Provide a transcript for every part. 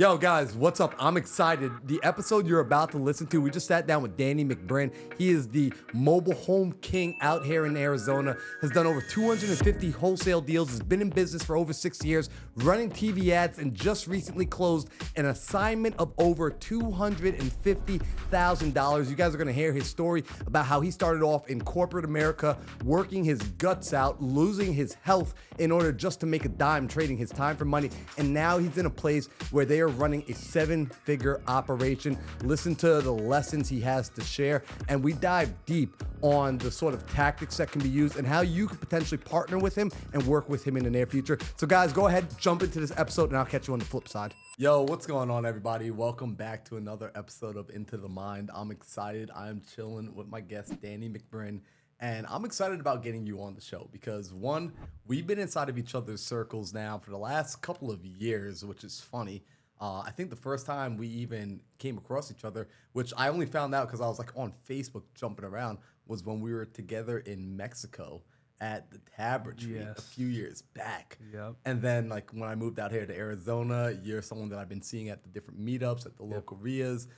Yo, guys, what's up? I'm excited. The episode you're about to listen to, we just sat down with Danny McBrinn. He is the mobile home king out here in Arizona, has done over 250 wholesale deals, has been in business for over 6 years, running TV ads, and just recently closed an assignment of over $250,000. You guys are going to hear his story about how he started off in corporate America, working his guts out, losing his health in order just to make a dime, trading his time for money. And now he's in a place where they are running a 7-figure operation. Listen to the lessons he has to share, and we dive deep on the sort of tactics that can be used and how you could potentially partner with him and work with him in the near future. So guys, go ahead, jump into this episode, and I'll catch you on the flip side. Yo, what's going on, everybody? Welcome back to another episode of Into the Mind. I'm excited. I'm chilling with my guest, Danny McBrinn. And I'm excited about getting you on the show because, one, we've been inside of each other's circles now for the last couple of years, which is funny. I think the first time we even came across each other, which I only found out because I was like on Facebook jumping around, was when we were together in Mexico at the Tabertree a few years back. Yep. And then like when I moved out here to Arizona, you're someone that I've been seeing at the different meetups, at the local RIAs.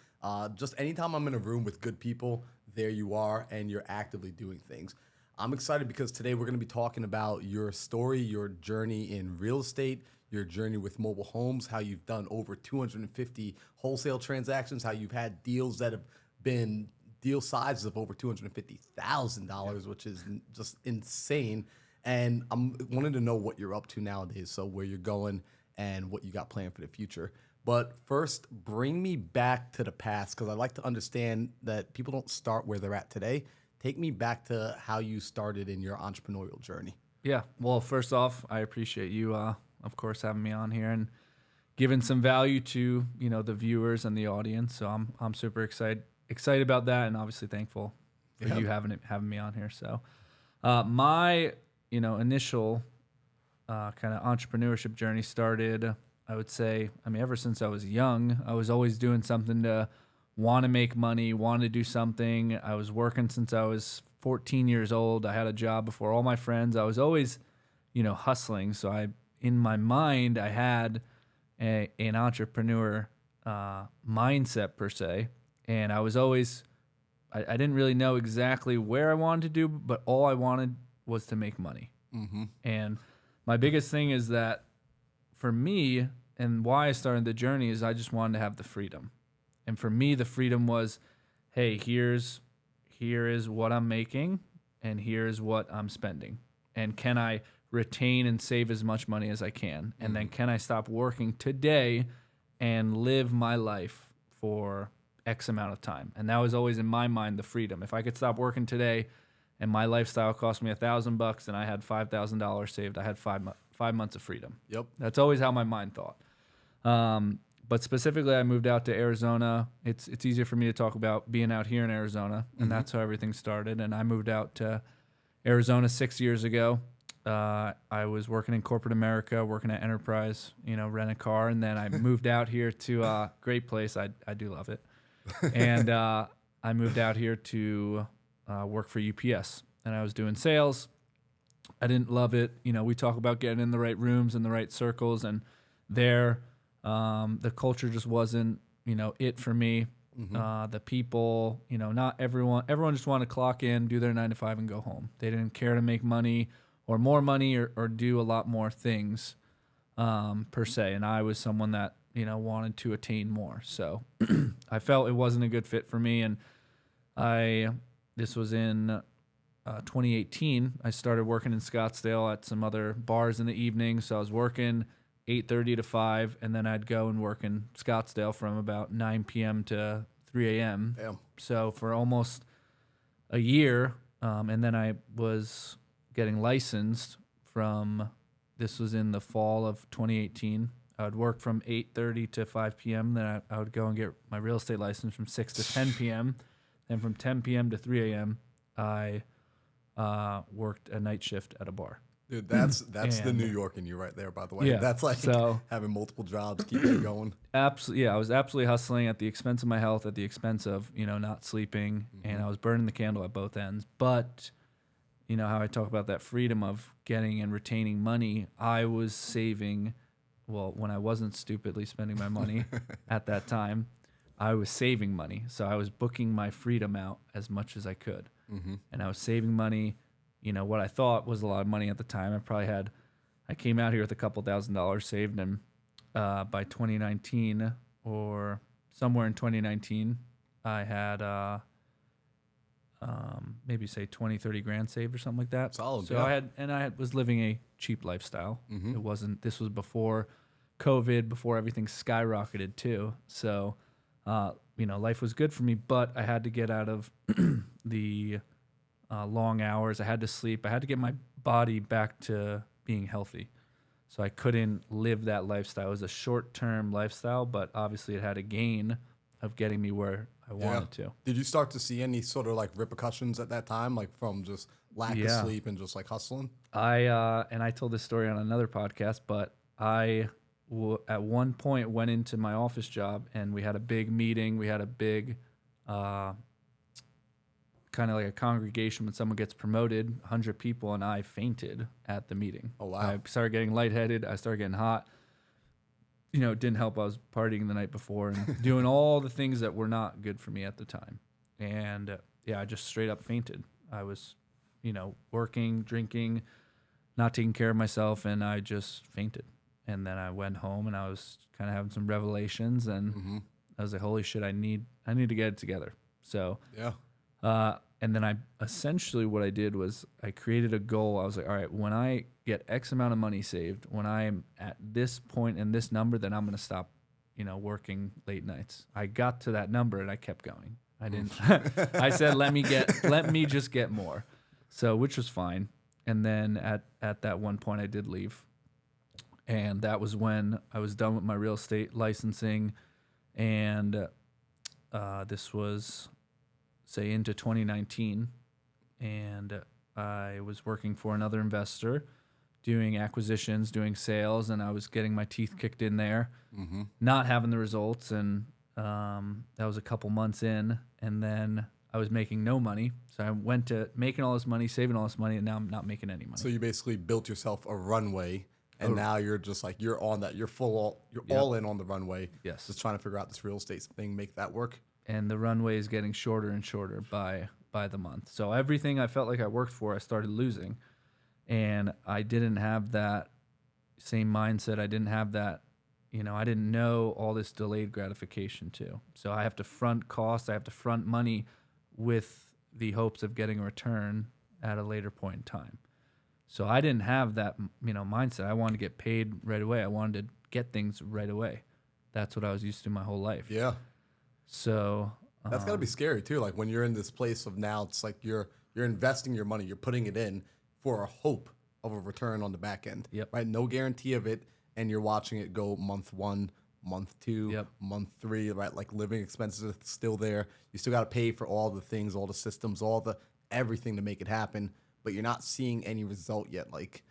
Just anytime I'm in a room with good people, there you are, and you're actively doing things. I'm excited because today we're going to be talking about your story, your journey in real estate, your journey with mobile homes, how you've done over 250 wholesale transactions, how you've had deals that have been deal sizes of over $250,000, which is just insane. And I'm wanting to know what you're up to nowadays, so where you're going and what you got planned for the future. But first, bring me back to the past because I like to understand that people don't start where they're at today. Take me back to how you started in your entrepreneurial journey. Yeah. Well, first off, I appreciate you, of course, having me on here and giving some value to the viewers and the audience. So I'm super excited about that, and obviously thankful for you having me on here. So my initial kind of entrepreneurship journey started, I would say, ever since I was young. I was always doing something to want to make money, want to do something. I was working since I was 14 years old. I had a job before all my friends. I was always, hustling. So in my mind, I had an entrepreneur mindset per se. And I was always, I didn't really know exactly where I wanted to do, but all I wanted was to make money. Mm-hmm. And my biggest thing is that for me, and why I started the journey, is I just wanted to have the freedom. And for me, the freedom was, hey, here is what I'm making, and here's what I'm spending. And can I retain and save as much money as I can? And then can I stop working today and live my life for X amount of time? And that was always in my mind the freedom. If I could stop working today and my lifestyle cost me $1,000 and I had $5,000 saved, I had 5 months of freedom. Yep. That's always how my mind thought. But specifically, I moved out to Arizona. It's easier for me to talk about being out here in Arizona, and that's how everything started. And I moved out to Arizona 6 years ago. I was working in corporate America, working at Enterprise, rent a car, and then I moved out here to a great place. I do love it. And I moved out here to work for UPS, and I was doing sales. I didn't love it. We talk about getting in the right rooms and the right circles, and there, the culture just wasn't, it for me. The people, not everyone just wanted to clock in, do their 9 to 5 and go home. They didn't care to make money or more money or do a lot more things, per se. And I was someone that, wanted to attain more. So I felt it wasn't a good fit for me. And this was in 2018. I started working in Scottsdale at some other bars in the evening. So I was working 8:30 to 5, and then I'd go and work in Scottsdale from about 9 p.m. to 3 a.m. Damn. So for almost a year, and then I was getting licensed this was in the fall of 2018. I would work from 8:30 to 5 p.m. Then I would go and get my real estate license from 6 to 10 p.m. Then from 10 p.m. to 3 a.m., I worked a night shift at a bar. Dude, that's the New York in you right there, by the way. Yeah, that's like having multiple jobs, keeping it going. Absolutely, yeah. I was absolutely hustling at the expense of my health, at the expense of not sleeping, and I was burning the candle at both ends. But how I talk about that freedom of getting and retaining money, I was saving when I wasn't stupidly spending my money at that time, I was saving money. So I was booking my freedom out as much as I could. And I was saving money, what I thought was a lot of money at the time. I came out here with a couple $1,000 saved, and by 2019 or somewhere in 2019, I had maybe say 20, 30 grand saved or something like that. Solid. So yeah. I was living a cheap lifestyle. This was before COVID, before everything skyrocketed too. So, life was good for me, but I had to get out of the long hours. I had to sleep. I had to get my body back to being healthy. So I couldn't live that lifestyle. It was a short-term lifestyle, but obviously it had a gain of getting me where I wanted to. Did you start to see any sort of like repercussions at that time, like from just lack of sleep and just like hustling? And I told this story on another podcast, but I at one point went into my office job and we had a big meeting. We had a big kind of like a congregation when someone gets promoted, 100 people, and I fainted at the meeting. Oh, wow. I started getting lightheaded. I started getting hot. It didn't help. I was partying the night before and doing all the things that were not good for me at the time. And I just straight up fainted. I was, working, drinking, not taking care of myself, and I just fainted. And then I went home and I was kind of having some revelations, and I was like, holy shit, I need to get it together. So, and then what I did was I created a goal. I was like, all right, when I get X amount of money saved, when I'm at this point and this number, then I'm going to stop, working late nights. I got to that number and I kept going. I didn't, I said, let me just get more. So, which was fine. And then at that one point I did leave. And that was when I was done with my real estate licensing. And this was, say, into 2019. And I was working for another investor, doing acquisitions, doing sales, and I was getting my teeth kicked in there, not having the results. And that was a couple months in. And then I was making no money. So I went to making all this money, saving all this money, and now I'm not making any money. So you basically built yourself a runway. And now you're just like, you're on that. You're all in on the runway. Yes. Just trying to figure out this real estate thing, make that work. And the runway is getting shorter and shorter by the month. So everything I felt like I worked for, I started losing. And I didn't have that same mindset. I didn't have that, I didn't know all this delayed gratification too. So I have to front costs. I have to front money with the hopes of getting a return at a later point in time. So I didn't have that, mindset. I wanted to get paid right away. I wanted to get things right away. That's what I was used to my whole life. Yeah. So that's got to be scary too. Like when you're in this place of now, it's like you're investing your money, you're putting it in for a hope of a return on the back end. Yep. Right. No guarantee of it, and you're watching it go month 1, month 2, month 3. Right. Like living expenses are still there. You still got to pay for all the things, all the systems, everything to make it happen. But you're not seeing any result yet. Like,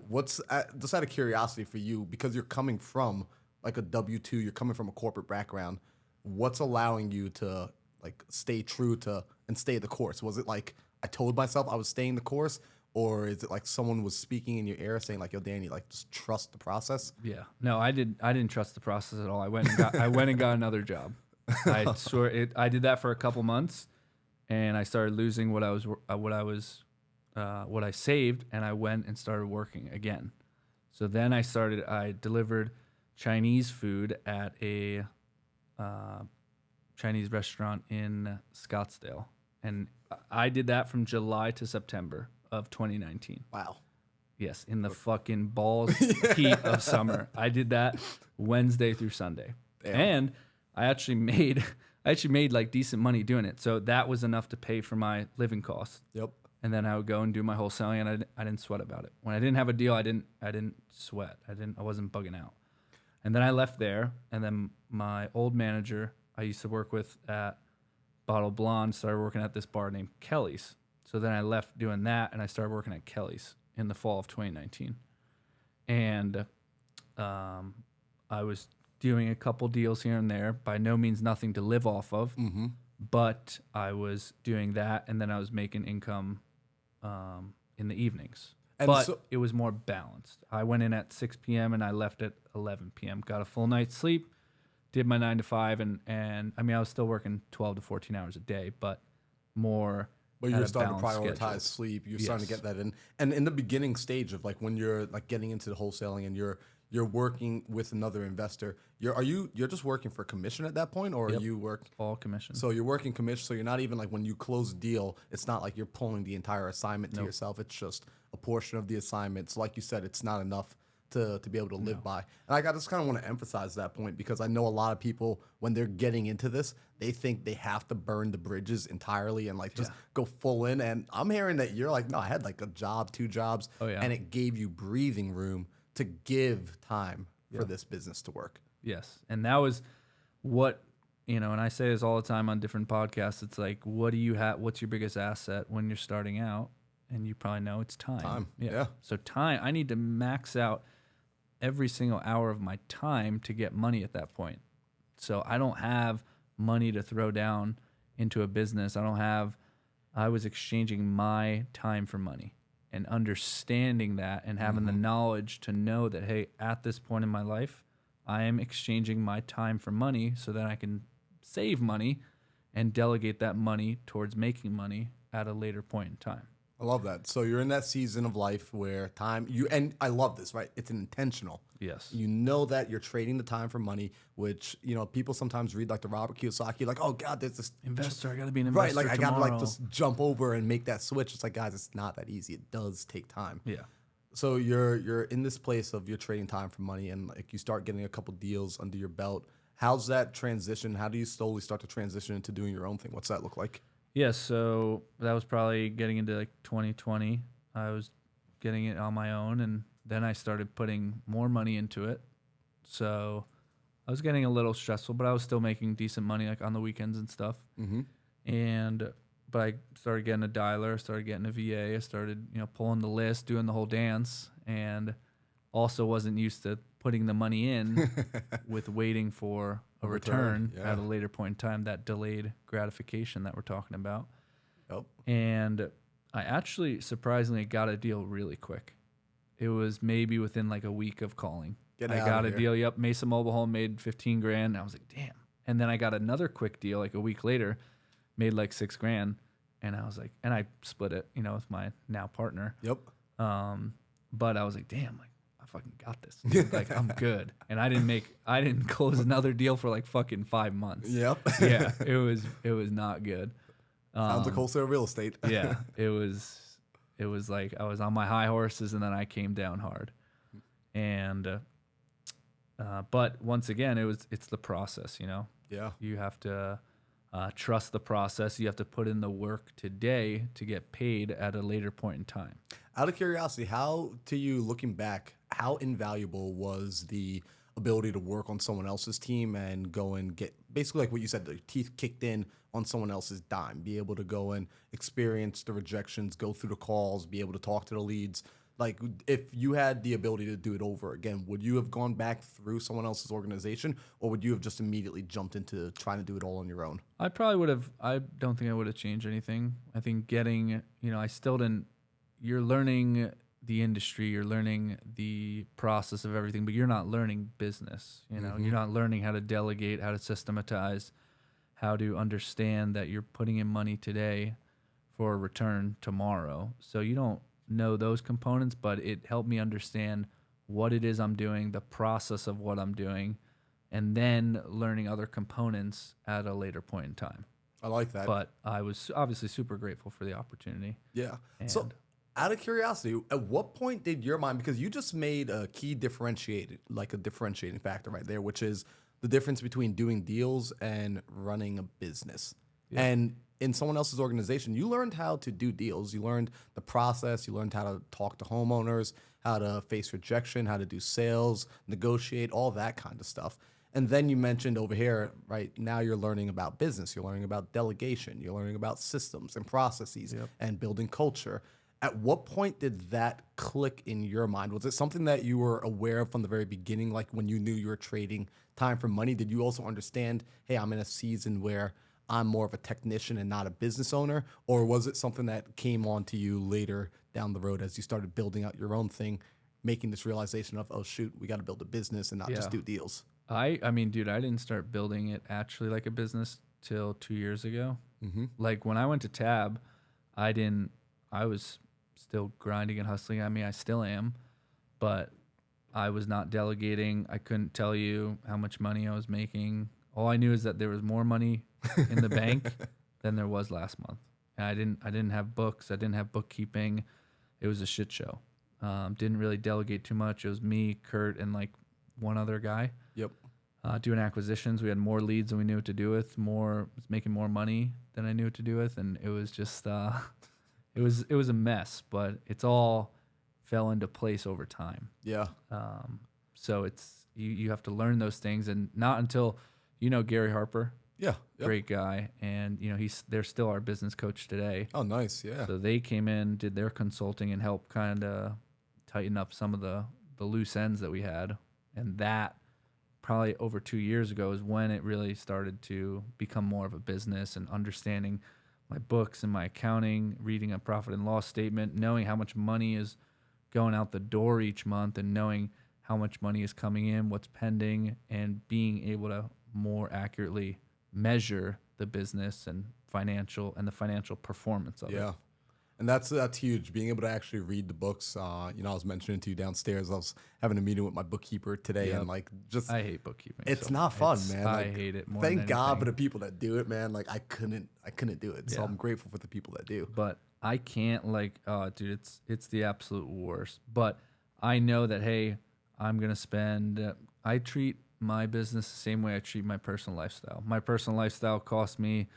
what's just out of curiosity for you, because you're coming from like a W-2, you're coming from a corporate background. What's allowing you to like stay true to and stay the course? Was it like I told myself I was staying the course, or is it like someone was speaking in your ear saying like, "Yo, Danny, like just trust the process"? Yeah, no, I didn't trust the process at all. I went and got another job. I swear, I did that for a couple months, and I started losing what I saved, and I went and started working again. So then I delivered Chinese food at a Chinese restaurant in Scottsdale. And I did that from July to September of 2019. Wow. Yes, in the fucking balls heat of summer. I did that Wednesday through Sunday. Damn. And I actually made like decent money doing it. So that was enough to pay for my living costs. Yep. And then I would go and do my wholesaling, and I didn't sweat about it. When I didn't have a deal, I didn't sweat. I wasn't bugging out. And then I left there, and then my old manager I used to work with at Bottle Blonde started working at this bar named Kelly's. So then I left doing that, and I started working at Kelly's in the fall of 2019. And I was doing a couple deals here and there. By no means nothing to live off of, but I was doing that, and then I was making income in the evenings. but so, it was more balanced. I went in at 6 p.m. and I left at 11 p.m. Got a full night's sleep, did my 9 to 5, and I mean I was still working 12 to 14 hours a day, but more. but at you're a starting to balanced prioritize schedule. sleep. You're starting to Yes. get that in. And in the beginning stage of like when you're like getting into the wholesaling and you're working with another investor, you're just working for commission at that point, or Yep. you work. All commission. So you're working commission. So you're not even like when you close a deal, it's not like you're pulling the entire assignment to yourself. It's just a portion of the assignment. So like you said, it's not enough to be able to live by. And I just kind of want to emphasize that point because I know a lot of people when they're getting into this, they think they have to burn the bridges entirely and like just go full in. And I'm hearing that you're like, no, I had like a job, 2 jobs, and it gave you breathing room to give time for this business to work. Yes. And that was what, and I say this all the time on different podcasts. It's like, what do you have? What's your biggest asset when you're starting out? And you probably know it's time. Time. Yeah. So time, I need to max out every single hour of my time to get money at that point. So I don't have money to throw down into a business. I was exchanging my time for money and understanding that and having the knowledge to know that, hey, at this point in my life, I am exchanging my time for money so that I can save money and delegate that money towards making money at a later point in time. I love that. So you're in that season of life where time and I love this, right? It's intentional. Yes. You know that you're trading the time for money, which, people sometimes read like the Robert Kiyosaki, like, oh God, there's this Investor, I got to be an investor. right. Like I tomorrow. gotta like just jump over and make that switch. It's like, guys, it's not that easy. It does take time. Yeah. So you're in this place of you're trading time for money and like you start getting a couple deals under your belt. How's that transition? How do you slowly start to transition into doing your own thing? What's that look like? Yeah, so that was probably getting into like 2020. I was getting it on my own, and then I started putting more money into it. So I was getting a little stressful, but I was still making decent money like on the weekends and stuff. But I started getting a dialer, started getting a VA, I started pulling the list, doing the whole dance, and also wasn't used to putting the money in with waiting for a return at a later point in time, that delayed gratification that we're talking about. Yep. And I actually surprisingly got a deal really quick. It was maybe within like a week of calling. I got a deal. Yep. Mesa Mobile Home made 15 grand. I was like, damn. And then I got another quick deal like a week later, made like 6 grand. And I was like, and I split it, with my now partner. Yep. But I was like, damn, like I fucking got this. Dude. Like I'm good. And I didn't close another deal for like fucking 5 months. Yep. Yeah. It was not good. Sounds like wholesale real estate. Yeah. It was like I was on my high horses and then I came down hard. And but once again, it's the process, Yeah. You have to trust the process. You have to put in the work today to get paid at a later point in time. Out of curiosity, how, to you looking back, how invaluable was the ability to work on someone else's team and go and get basically like what you said, the teeth kicked in on someone else's dime, be able to go and experience the rejections, go through the calls, be able to talk to the leads? Like, if you had the ability to do it over again, would you have gone back through someone else's organization, or would you have just immediately jumped into trying to do it all on your own? I probably would have. I don't think I would have changed anything. I think getting, I still didn't. You're learning the industry, you're learning the process of everything, but you're not learning business. You're not learning how to delegate, how to systematize, how to understand that you're putting in money today for a return tomorrow. So you don't know those components, but it helped me understand what it is I'm doing, the process of what I'm doing, and then learning other components at a later point in time. I like that. But I was obviously super grateful for the opportunity. Yeah. And So, out of curiosity, at what point did your mind, because you just made a key differentiating factor right there, which is the difference between doing deals and running a business. Yeah. And in someone else's organization, you learned how to do deals. You learned the process. You learned how to talk to homeowners, how to face rejection, how to do sales, negotiate, all that kind of stuff. And then you mentioned over here, right, now you're learning about business. You're learning about delegation. You're learning about systems and processes and building culture. At what point did that click in your mind? Was it something that you were aware of from the very beginning, like when you knew you were trading time for money? Did you also understand, hey, I'm in a season where I'm more of a technician and not a business owner? Or was it something that came on to you later down the road as you started building out your own thing, making this realization of, oh, shoot, we got to build a business and not just Yeah. do deals? I mean, dude, I didn't start building it actually like a business till 2 years ago. Like when I went to Tab, I was still grinding and hustling. I mean, I still am, but I was not delegating. I couldn't tell you how much money I was making. All I knew is that there was more money in the bank than there was last month. And I didn't have books. I didn't have bookkeeping. It was a shit show. Didn't really delegate too much. It was me, Kurt, and like one other guy. Yep. Doing acquisitions. We had more leads than we knew what to do with. Was making more money than I knew what to do with, and it was just it was a mess. But it's all fell into place over time. Yeah. So it's you have to learn those things, and not until Gary Harper, Yeah. Yep. great guy, and they're still our business coach today. Oh, nice. Yeah. So they came in, did their consulting, and helped kind of tighten up some of the loose ends that we had, and that probably over 2 years ago is when it really started to become more of a business and understanding my books and my accounting, reading a profit and loss statement, knowing how much money is going out the door each month and knowing how much money is coming in, what's pending, and being able to more accurately measure the business and the financial performance of it. Yeah. And that's huge. Being able to actually read the books. I was mentioning to you downstairs, I was having a meeting with my bookkeeper today, Yep. and like just I hate bookkeeping. it's so not fun, it's- man. I Like, hate it more thank than God anything. for the people that do it, man. Like I couldn't do it. So Yeah. I'm grateful for the people that do. But I can't dude, it's the absolute worst. But I know that, hey, I'm going to spend, I treat my business the same way I treat my personal lifestyle. My personal lifestyle costs me,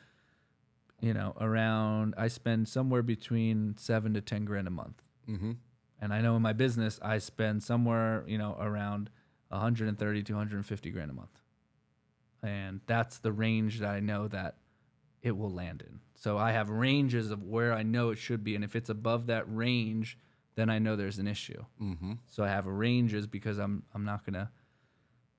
I spend somewhere between 7 to 10 grand a month. Mm-hmm. And I know in my business, I spend somewhere, around 130 to 150 grand a month. And that's the range that I know that it will land in. So I have ranges of where I know it should be. And if it's above that range, then I know there's an issue. Mm-hmm. So I have ranges because I'm not going to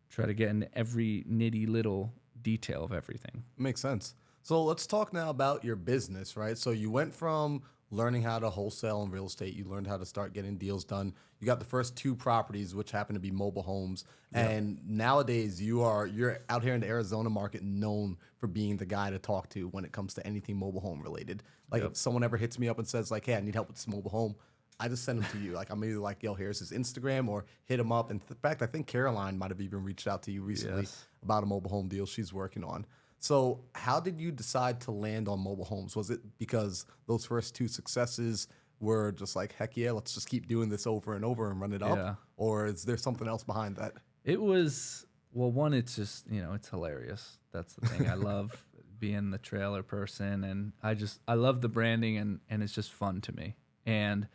try to get into every nitty little detail of everything. Makes sense. So let's talk now about your business, right? So you went from learning how to wholesale in real estate. You learned how to start getting deals done. You got the first 2 properties, which happen to be mobile homes. Yep. And nowadays you're out here in the Arizona market known for being the guy to talk to when it comes to anything mobile home related. Like Yep. if someone ever hits me up and says like, hey, I need help with this mobile home, I just send them to you. Like I'm either like, yo, here's his Instagram, or hit him up. In fact, I think Caroline might have even reached out to you recently Yes. about a mobile home deal she's working on. So how did you decide to land on mobile homes? Was it because those first 2 successes were just like, heck yeah, let's just keep doing this over and over and run it up? Yeah. Or is there something else behind that? It was, well, one, it's just, it's hilarious. That's the thing. I love being the trailer person, and I love the branding, and it's just fun to me. And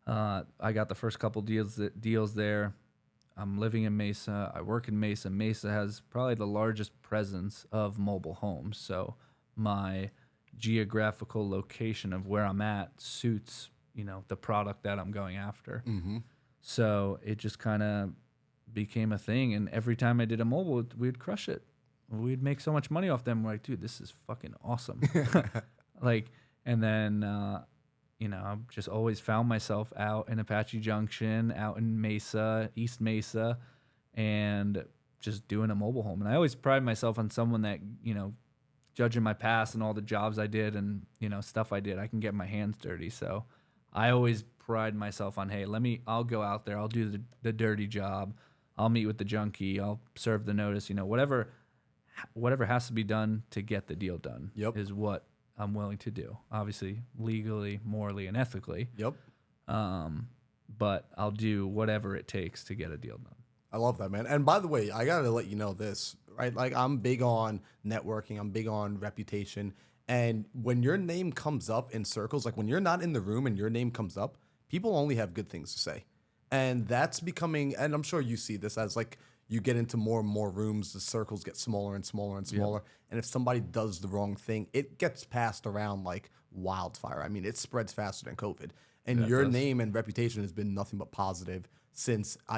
I got the first couple deals there. I'm living in Mesa. I work in Mesa. Mesa has probably the largest presence of mobile homes. So my geographical location of where I'm at suits, the product that I'm going after. Mm-hmm. So it just kind of became a thing. And every time I did a mobile, we'd crush it. We'd make so much money off them. We're like, dude, this is fucking awesome. And then, I've just always found myself out in Apache Junction, out in Mesa, East Mesa, and just doing a mobile home. And I always pride myself on someone that, judging my past and all the jobs I did and, stuff I did, I can get my hands dirty. So I always pride myself on, hey, I'll go out there, I'll do the dirty job, I'll meet with the junkie, I'll serve the notice, whatever has to be done to get the deal done. Yep. Is what I'm willing to do. Obviously, legally, morally, and ethically. Yep. But I'll do whatever it takes to get a deal done. I love that, man. And by the way, I got to let you know this, right? Like I'm big on networking. I'm big on reputation. And when your name comes up in circles, like when you're not in the room and your name comes up, people only have good things to say. And that's becoming, and I'm sure you see this as like you get into more and more rooms, the circles get smaller and smaller and smaller. Yep. And if somebody does the wrong thing, it gets passed around like wildfire. I mean, it spreads faster than COVID. And your name and reputation has been nothing but positive since I